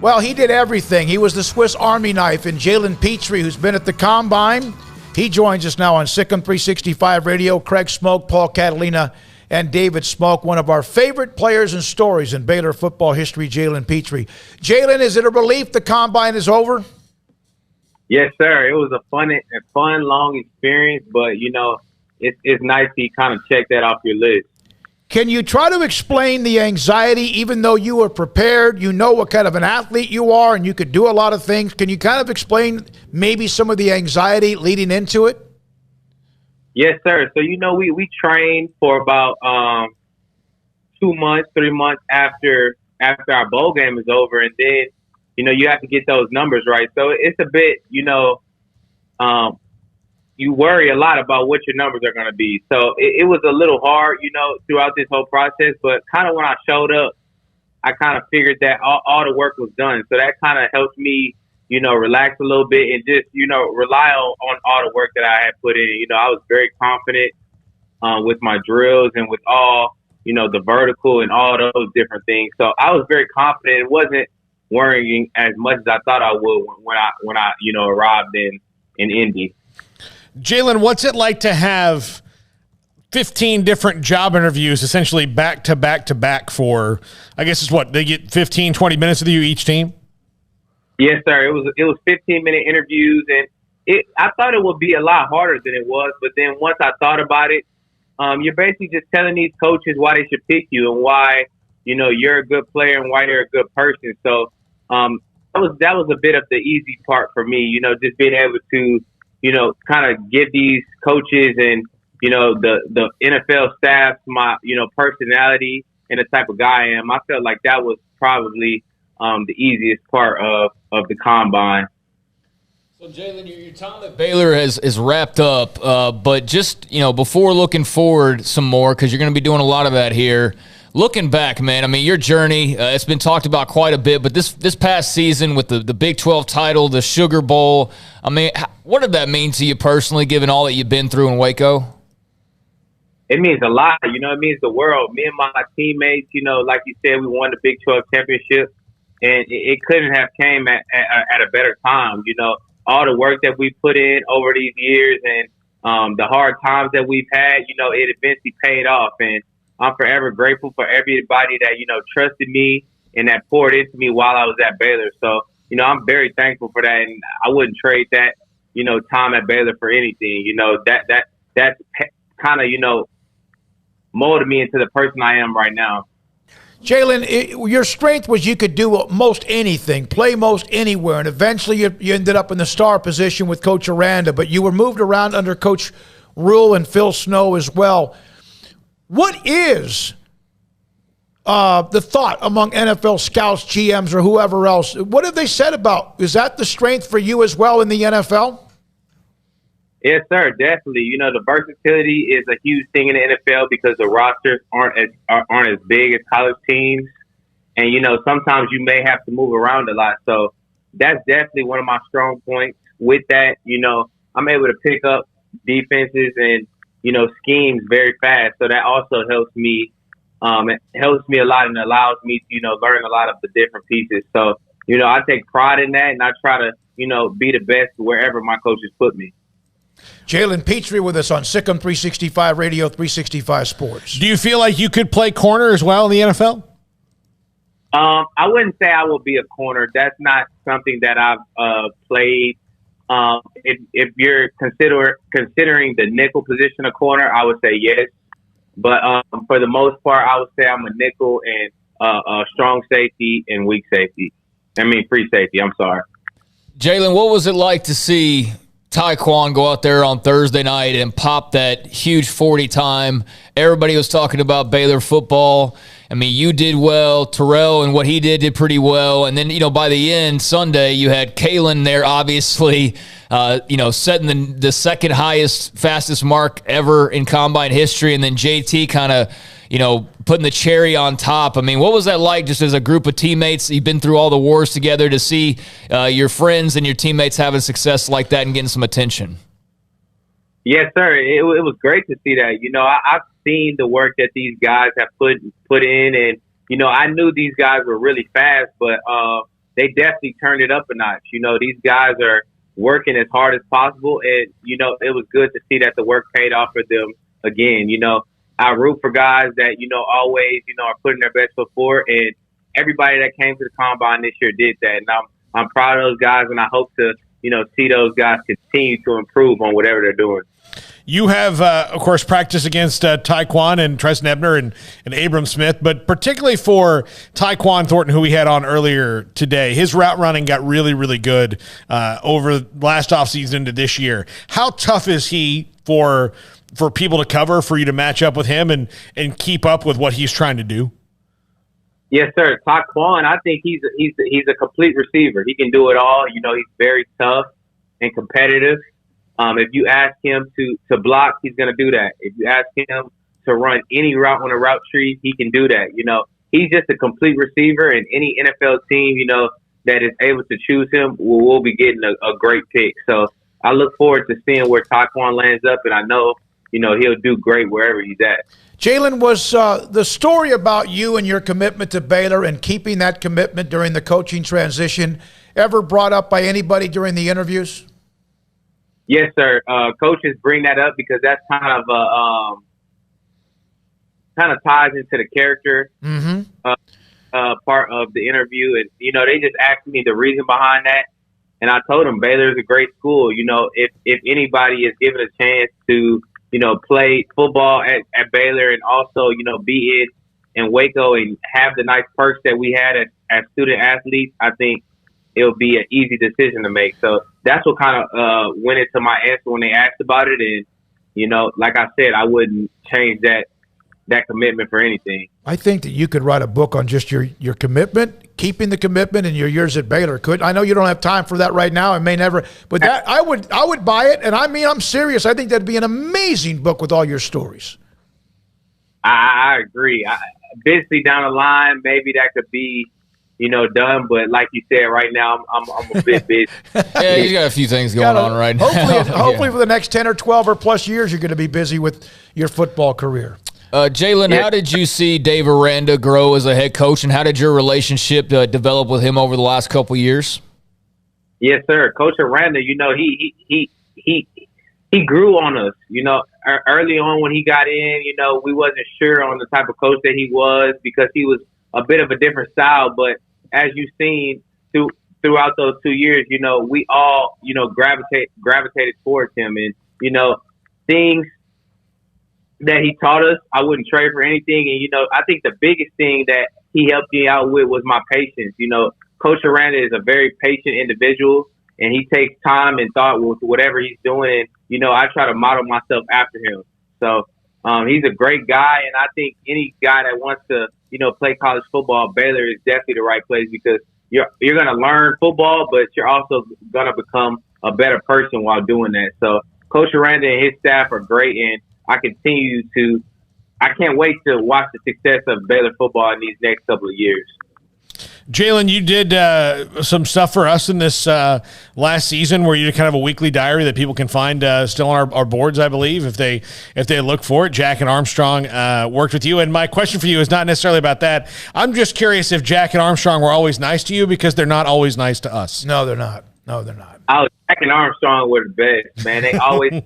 Well, he did everything. He was the Swiss Army knife. And Jalen Pitre, who's been at the Combine, he joins us now on Sic'Em 365 Radio. Craig Smoke, Paul Catalina, and David Smoke, one of our favorite players and stories in Baylor football history, Jalen Pitre. Jalen, is it a relief the Combine is over? Yes, sir. It was a fun, long experience, but, it's nice to kind of check that off your list. Can you try to explain the anxiety, even though you were prepared, you know what kind of an athlete you are, and you could do a lot of things? Can you kind of explain maybe some of the anxiety leading into it? Yes, sir. So, we trained for about 2 months, 3 months after our bowl game is over, and then, you have to get those numbers right. So it's a bit, you worry a lot about what your numbers are going to be. So it was a little hard, throughout this whole process. But kind of when I showed up, I kind of figured that all the work was done. So that kind of helped me, relax a little bit and just, rely on all the work that I had put in. I was very confident with my drills and with all, the vertical and all those different things. So I was very confident. It wasn't worrying as much as I thought I would when I arrived in Indy. Jalen, what's it like to have 15 different job interviews essentially back to back for, I guess it's what, they get 15, 20 minutes with you each team? Yes, sir. It was 15-minute interviews, and I thought it would be a lot harder than it was, but then once I thought about it, you're basically just telling these coaches why they should pick you and why, you're a good player and why you're a good person. So that was a bit of the easy part for me, just being able to, kind of give these coaches and, the NFL staff my, personality and the type of guy I am. I felt like that was probably the easiest part of the Combine. So, Jalen, your time at Baylor is wrapped up, but just, before looking forward some more, because you're going to be doing a lot of that here, looking back, man, I mean, your journey, it's been talked about quite a bit, but this past season with the Big 12 title, the Sugar Bowl, I mean, what did that mean to you personally, given all that you've been through in Waco? It means a lot. It means the world. Me and my teammates, like you said, we won the Big 12 championship, and it couldn't have came at a better time. All the work that we put in over these years and the hard times that we've had, it eventually paid off. And I'm forever grateful for everybody that, trusted me and that poured into me while I was at Baylor. So, I'm very thankful for that. And I wouldn't trade that, time at Baylor for anything. That's kind of, molded me into the person I am right now. Jalen, your strength was you could do most anything, play most anywhere, and eventually you ended up in the star position with Coach Aranda, but you were moved around under Coach Rhule and Phil Snow as well. What is the thought among NFL scouts, GMs, or whoever else? What have they said about, is that the strength for you as well in the NFL? Yes, sir, definitely. The versatility is a huge thing in the NFL because the rosters aren't as big as college teams. And, sometimes you may have to move around a lot. So that's definitely one of my strong points. With that, I'm able to pick up defenses and, schemes very fast. So that also helps me. It helps me a lot and allows me to, learn a lot of the different pieces. So, I take pride in that and I try to, be the best wherever my coaches put me. Jalen Pitre with us on Sic'Em 365 Radio, 365 Sports. Do you feel like you could play corner as well in the NFL? I wouldn't say I will be a corner. That's not something that I've played. If you're considering the nickel position of corner, I would say yes. But for the most part, I would say I'm a nickel and a strong safety and weak safety. Free safety. I'm sorry. Jalen, what was it like to see Kwon go out there on Thursday night and pop that huge 40 time? Everybody was talking about Baylor football. You did well. Terrell and what he did pretty well. And then, by the end, Sunday, you had Kalen there, obviously, setting the second highest, fastest mark ever in Combine history. And then JT kind of, putting the cherry on top. What was that like just as a group of teammates? You've been through all the wars together to see your friends and your teammates having success like that and getting some attention. Yes, sir. It was great to see that. I've seen the work that these guys have put in, and I knew these guys were really fast, but they definitely turned it up a notch. These guys are working as hard as possible, and it was good to see that the work paid off for them again. I root for guys that always are putting their best foot forward, and everybody that came to the combine this year did that, and I'm proud of those guys, and I hope to see those guys continue to improve on whatever they're doing. You have, of course, practiced against Kwon and Treston Ebner and Abram Smith, but particularly for Kwon Thornton, who we had on earlier today, his route running got really, really good over last offseason into this year. How tough is he for people to cover, for you to match up with him and keep up with what he's trying to do? Yes, sir. Kwon, I think he's a complete receiver. He can do it all. He's very tough and competitive. If you ask him to block, he's going to do that. If you ask him to run any route on a route tree, he can do that. He's just a complete receiver, and any NFL team, that is able to choose him will be getting a great pick. So I look forward to seeing where Kwon lands up, and I know, he'll do great wherever he's at. Jalen, was the story about you and your commitment to Baylor and keeping that commitment during the coaching transition ever brought up by anybody during the interviews? Yes, sir. Coaches bring that up because that's kind of ties into the character part of the interview, and they just asked me the reason behind that, and I told them Baylor is a great school. If anybody is given a chance to play football at Baylor and also be in Waco and have the nice perks that we had as student athletes, I think it'll be an easy decision to make. So that's what kind of went into my answer when they asked about it. And, like I said, I wouldn't change that commitment for anything. I think that you could write a book on just your commitment, keeping the commitment, and your years at Baylor. I know you don't have time for that right now and may never, but that I would buy it. And I'm serious. I think that'd be an amazing book with all your stories. I agree. Eventually down the line, maybe that could be done. But like you said, right now, I'm a bit busy. Yeah, he's got a few things going on right now. Hopefully for the next 10 or 12 or plus years, you're going to be busy with your football career. Jalen, how did you see Dave Aranda grow as a head coach, and how did your relationship develop with him over the last couple of years? Yes, sir. Coach Aranda, he grew on us. Early on when he got in, we wasn't sure on the type of coach that he was because he was a bit of a different style. But as you've seen throughout those 2 years, we all, gravitated towards him. And, things that he taught us, I wouldn't trade for anything. And, I think the biggest thing that he helped me out with was my patience. Coach Aranda is a very patient individual, and he takes time and thought with whatever he's doing. And, I try to model myself after him. So he's a great guy, and I think any guy that wants to, play college football, Baylor is definitely the right place because you're going to learn football, but you're also going to become a better person while doing that. So Coach Aranda and his staff are great, and I can't wait to watch the success of Baylor football in these next couple of years. Jalen, you did some stuff for us in this last season where you did kind of a weekly diary that people can find still on our boards, I believe, if they look for it. Jack and Armstrong worked with you. And my question for you is not necessarily about that. I'm just curious if Jack and Armstrong were always nice to you because they're not always nice to us. No, they're not. Jack and Armstrong were the best, man. They always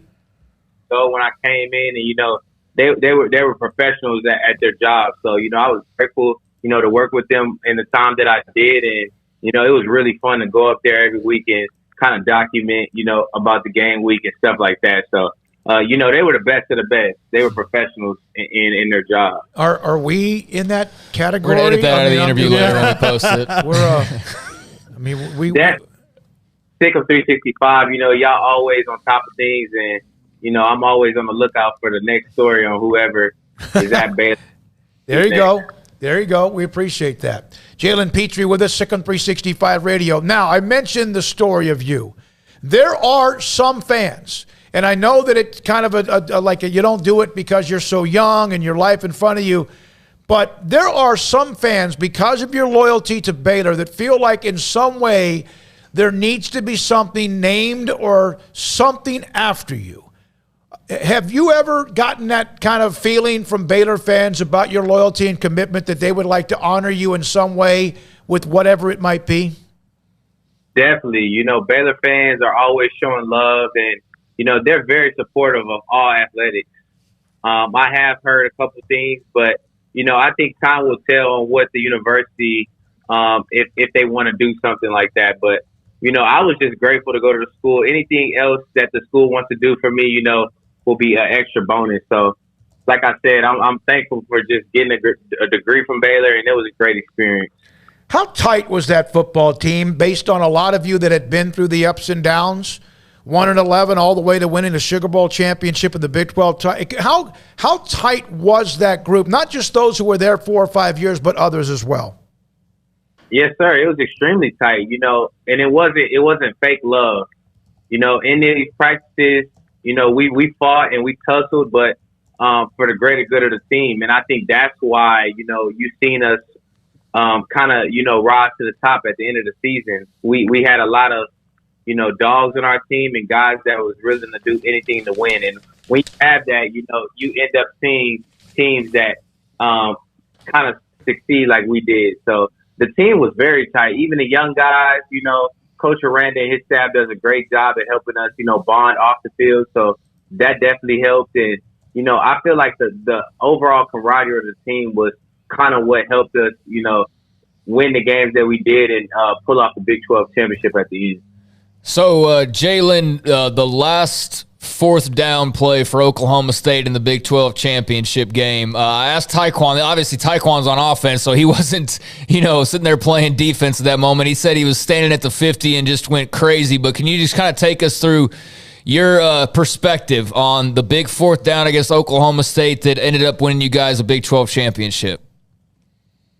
go when I came in, and, they were professionals at their job. So, I was grateful to work with them in the time that I did. And, it was really fun to go up there every week and kind of document, about the game week and stuff like that. So, they were the best of the best. They were professionals in their job. Are we in that category? We're going to edit that out of the interview later when we post it. That Sic'Em 365, y'all always on top of things. And, I'm always on the lookout for the next story on whoever is at Baylor. There you go. We appreciate that. Jalen Pitre with us, Sic'Em 365 Radio. Now, I mentioned the story of you. There are some fans, and I know that it's kind of you don't do it because you're so young and your life in front of you, but there are some fans, because of your loyalty to Baylor, that feel like in some way there needs to be something named or something after you. Have you ever gotten that kind of feeling from Baylor fans about your loyalty and commitment that they would like to honor you in some way with whatever it might be? Definitely. You know, Baylor fans are always showing love, and, you know, they're very supportive of all athletics. I have heard a couple things, but, you know, I think time will tell on what the university, if they want to do something like that. But, you know, I was just grateful to go to the school. Anything else that the school wants to do for me, you know, will be an extra bonus. So, like I said, I'm thankful for just getting a degree from Baylor, and it was a great experience. How tight was that football team based on a lot of you that had been through the ups and downs, 1-11 all the way to winning the Sugar Bowl championship in the Big 12? How tight was that group? Not just those who were there 4 or 5 years, but others as well. Yes, sir. It was extremely tight, you know, and it wasn't fake love. You know, in these practices, you know, we fought and we tussled, but for the greater good of the team. And I think that's why, you know, you've seen us kind of, you know, rise to the top at the end of the season. We had a lot of, you know, dogs in our team and guys that was willing to do anything to win. And when you have that, you know, you end up seeing teams that kind of succeed like we did. So the team was very tight. Even the young guys, you know, Coach Aranda and his staff does a great job at helping us, you know, bond off the field. So that definitely helped. And, you know, I feel like the overall camaraderie of the team was kind of what helped us, you know, win the games that we did and pull off the Big 12 championship at the end. So, Jalen, the last fourth down play for Oklahoma State in the Big 12 championship game, I asked Taekwon. Obviously, Taekwon's on offense, so he wasn't, you know, sitting there playing defense at that moment. He said he was standing at the 50 and just went crazy. But can you just kind of take us through your perspective on the big fourth down against Oklahoma State that ended up winning you guys a Big 12 championship?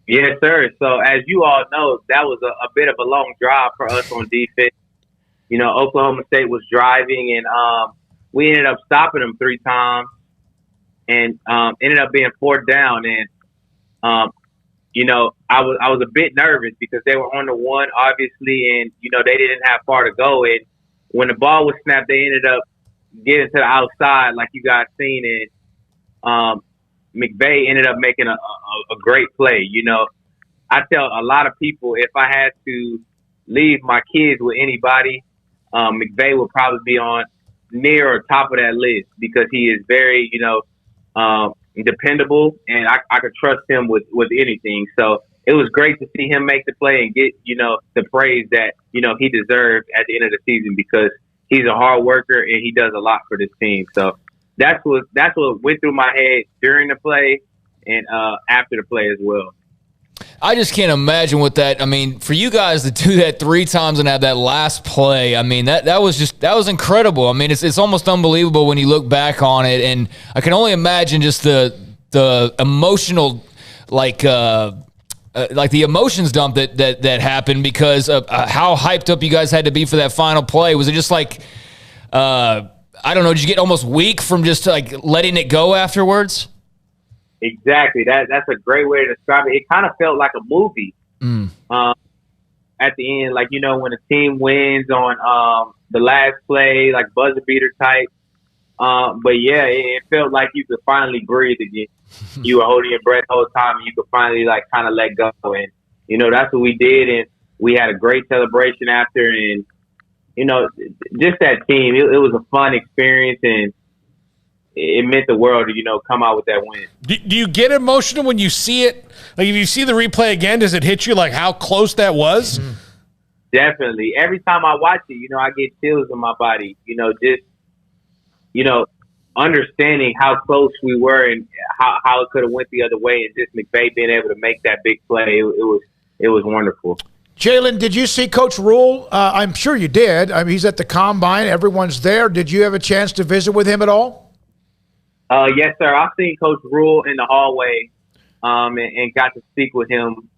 Yes, sir. So, as you all know, that was a bit of a long drive for us on defense. You know, Oklahoma State was driving, and we ended up stopping them 3 times and ended up being fourth down. And, you know, I was a bit nervous because they were on the 1, obviously, and, you know, they didn't have far to go. And when the ball was snapped, they ended up getting to the outside, like you guys seen. And McVay ended up making a great play. You know, I tell a lot of people if I had to leave my kids with anybody, McVay would probably be on near or top of that list because he is very, you know, dependable, and I could trust him with anything. So it was great to see him make the play and get, you know, the praise that, you know, he deserved at the end of the season because he's a hard worker and he does a lot for this team. So that's what went through my head during the play and after the play as well. I just can't imagine what that. I mean, for you guys to do that 3 times and have that last play, I mean, that was incredible. I mean, it's almost unbelievable when you look back on it, and I can only imagine just the emotional, like the emotions dump that happened because of how hyped up you guys had to be for that final play. Was it just like, I don't know, did you get almost weak from just like letting it go afterwards? Exactly. That's a great way to describe it. It kind of felt like a movie at the end. Like, you know, when a team wins on the last play, like buzzer beater type. But, yeah, it felt like you could finally breathe again. You were holding your breath the whole time, and you could finally, like, kind of let go. And, you know, that's what we did. And we had a great celebration after. And, you know, just that team, it was a fun experience. And it meant the world to, you know, come out with that win. Do you get emotional when you see it? Like, if you see the replay again, does it hit you like how close that was? Mm-hmm. Definitely. Every time I watch it, you know, I get chills in my body. You know, just, you know, understanding how close we were and how it could have went the other way, and just McVay being able to make that big play, it was wonderful. Jalen, did you see Coach Rhule? I'm sure you did. I mean, he's at the Combine. Everyone's there. Did you have a chance to visit with him at all? Yes, sir. I've seen Coach Rhule in the hallway and got to speak with him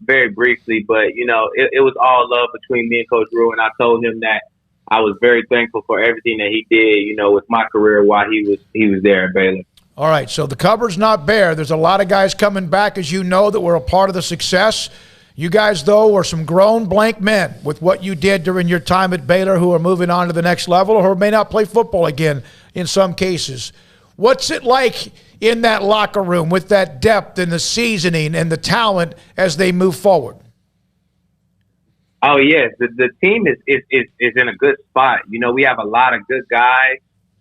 very briefly. But, you know, it was all love between me and Coach Rhule, and I told him that I was very thankful for everything that he did, you know, with my career while he was there at Baylor. All right, so the cupboard's not bare. There's a lot of guys coming back, as you know, that were a part of the success. You guys, though, are some grown blank men with what you did during your time at Baylor who are moving on to the next level or may not play football again in some cases. What's it like in that locker room with that depth and the seasoning and the talent as they move forward? Oh, yes. The team is in a good spot. You know, we have a lot of good guys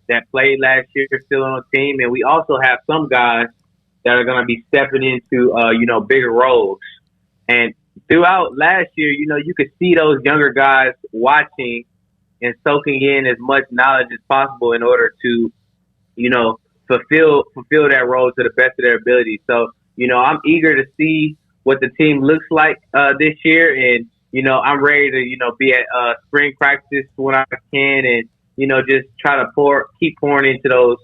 that played last year still on the team, and we also have some guys that are going to be stepping into, bigger roles. And throughout last year, you know, you could see those younger guys watching and soaking in as much knowledge as possible in order to, you know, fulfill that role to the best of their ability. So, you know, I'm eager to see what the team looks like this year. And, you know, I'm ready to, you know, be at spring practice when I can and, you know, just try to keep pouring into those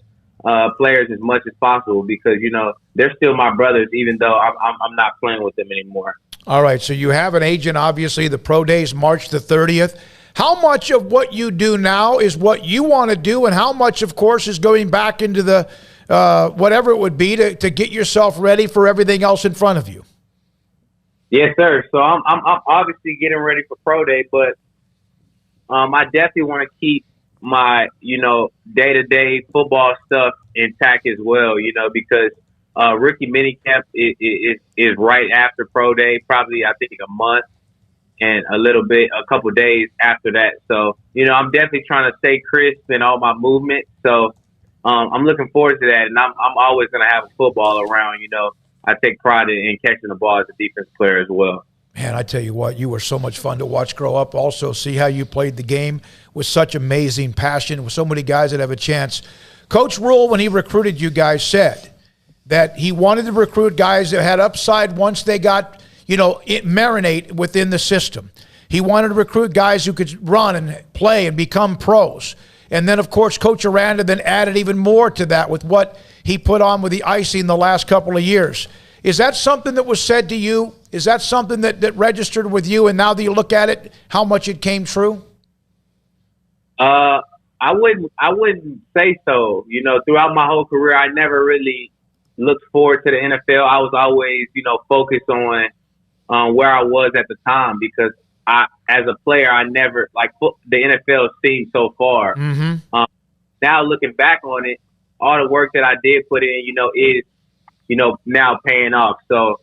players as much as possible because, you know, they're still my brothers, even though I'm not playing with them anymore. All right, so you have an agent, obviously. The pro days, March the 30th. How much of what you do now is what you want to do, and how much, of course, is going back into the whatever it would be to get yourself ready for everything else in front of you? Yes, sir. So I'm obviously getting ready for pro day, but I definitely want to keep my, you know, day-to-day football stuff intact as well, you know, because rookie minicamp is right after pro day, probably I think a month and a couple days after that. So, you know, I'm definitely trying to stay crisp in all my movement. So I'm looking forward to that. And I'm always going to have a football around, you know. I take pride in catching the ball as a defense player as well. Man, I tell you what, you were so much fun to watch grow up. Also, see how you played the game with such amazing passion, with so many guys that have a chance. Coach Rhule, when he recruited you guys, said that he wanted to recruit guys that had upside once they got, you know, marinate within the system. He wanted to recruit guys who could run and play and become pros. And then, of course, Coach Aranda then added even more to that with what he put on with the icing the last couple of years. Is that something that was said to you? Is that something that registered with you? And now that you look at it, how much it came true? I wouldn't say so. You know, throughout my whole career, I never really looked forward to the NFL. I was always, you know, focused on where I was at the time because as a player, I never the NFL seemed so far. Mm-hmm. Now looking back on it, all the work that I did put in, you know, is, you know, now paying off. So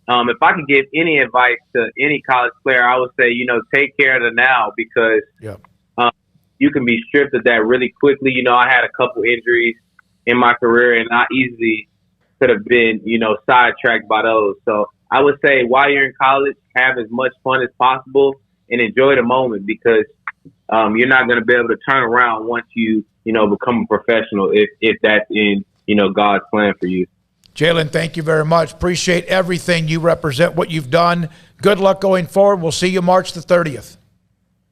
if I could give any advice to any college player, I would say, you know, take care of the now because you can be stripped of that really quickly. You know, I had a couple injuries in my career and I easily could have been, you know, sidetracked by those. So I would say while you're in college, have as much fun as possible and enjoy the moment because you're not going to be able to turn around once you know, become a professional if that's in, you know, God's plan for you. Jalen, thank you very much. Appreciate everything you represent, what you've done. Good luck going forward. We'll see you March the 30th.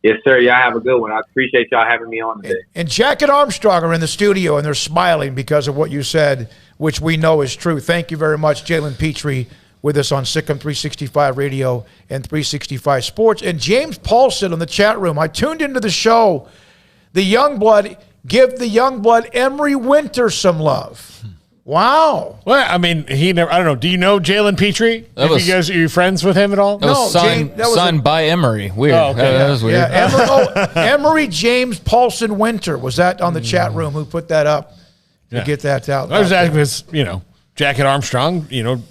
Yes, sir. Y'all have a good one. I appreciate y'all having me on today. And Jack and Armstrong are in the studio, and they're smiling because of what you said, which we know is true. Thank you very much, Jalen Pitre, with us on Sic'Em 365 Radio and 365 Sports. And James Paulson in the chat room. I tuned into the show. The Youngblood, give the Youngblood Emory Winter some love. Wow. Well, I mean, I don't know. Do you know Jalen Pitre? Are you friends with him at all? That was signed by Emory. Weird. Oh, okay. That was weird. Yeah, Emory James Paulson Winter was that on the chat room who put that up to get that out. I was asking because, you know, Jack and Armstrong, you know,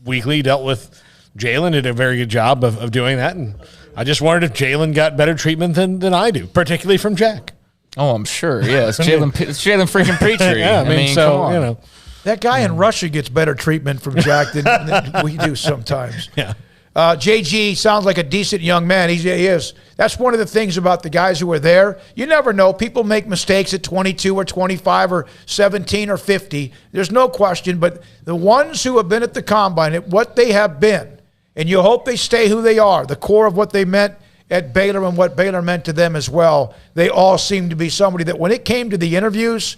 weekly dealt with Jalen, did a very good job of doing that. And I just wondered if Jalen got better treatment than I do, particularly from Jack. Oh, I'm sure. Yeah, it's Jalen freaking Pitre. Yeah, I mean, so, come on. You know. That guy in Russia gets better treatment from Jack than we do sometimes. Yeah. JG sounds like a decent young man. He is. That's one of the things about the guys who are there. You never know. People make mistakes at 22 or 25 or 17 or 50. There's no question. But the ones who have been at the Combine, at what they have been, and you hope they stay who they are, the core of what they meant at Baylor and what Baylor meant to them as well, they all seem to be somebody that when it came to the interviews,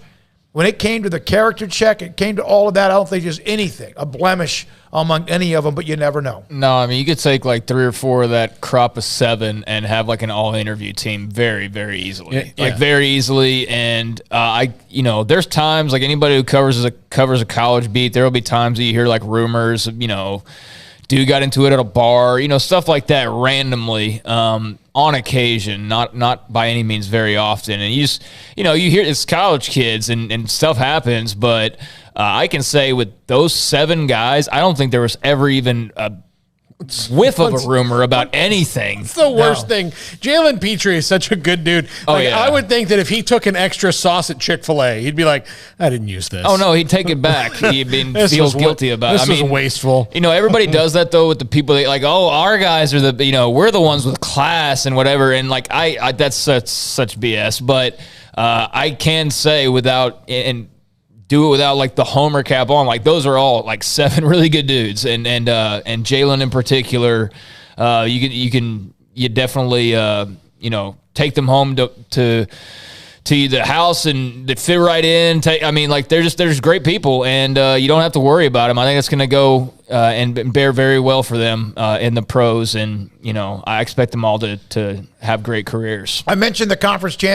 when it came to the character check, it came to all of that, I don't think there's anything, a blemish among any of them, but you never know. No, I mean, you could take like 3 or 4 of that crop of 7 and have like an all-interview team very, very easily. Yeah. Like very easily. And there's times like anybody who covers a college beat, there will be times that you hear like rumors, you know, dude got into it at a bar, stuff like that randomly, on occasion, not by any means very often. And you just, you hear it's college kids and stuff happens, but I can say with those 7 guys, I don't think there was ever even a whiff of a rumor about anything. It's the worst thing. Jalen Pitre is such a good dude. I would think that if he took an extra sauce at Chick-fil-A, he'd be like, I didn't use this. Oh, no, he'd take it back. He'd feel guilty about it. This was wasteful. Everybody does that, though, with the people that, our guys are we're the ones with class and whatever. And, I that's such BS. But I can say without – and do it without the homer cap on. Those are all 7 really good dudes, and Jalen in particular. You definitely take them home to the house and they fit right in. They're just great people, and you don't have to worry about them. I think it's going to go and bear very well for them in the pros, and I expect them all to have great careers. I mentioned the conference champ.